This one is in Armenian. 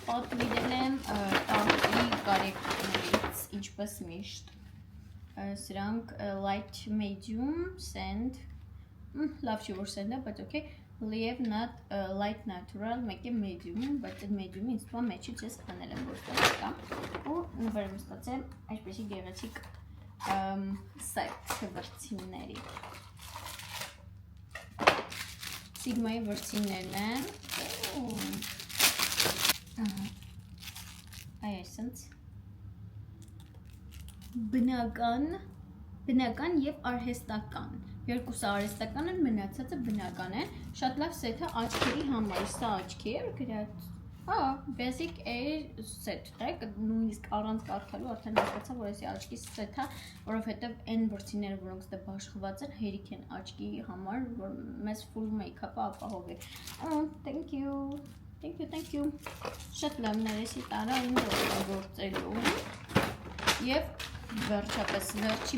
պատվիրել եմ տանտի կարեկներից, ինչպես միշտ, սրանք light medium sand, լավ չի որ sand է, բայց okay, լիև light natural, մեկ է medium, բայց այդ medium-ը ինձ թվում է մեջից ես խանել եմ որ ստացա, ու նվեր եմ ստացել այսպեսի գեղեցիկ set վրձինների, Sigma-ի վրձիններն են, այսինքն բնական և արհեստական, երկուսը արհեստական են, մնացածը բնական են, շատ լավ սեթը աչքերի համար, սա աչքի է գրած, basic air set, նույնիսկ առանց կարդալու արդեն հասկացա, որ այսի աչքի սեթ է, որովհետև այն վրձինները, որոնք ստե բաշխված են, հերիք են աչքի համար, որ մեզ full make-up-ը ապահովի, thank you, շատ լավ ներեսի տարա իմ գործելու, և վերջապես վերջի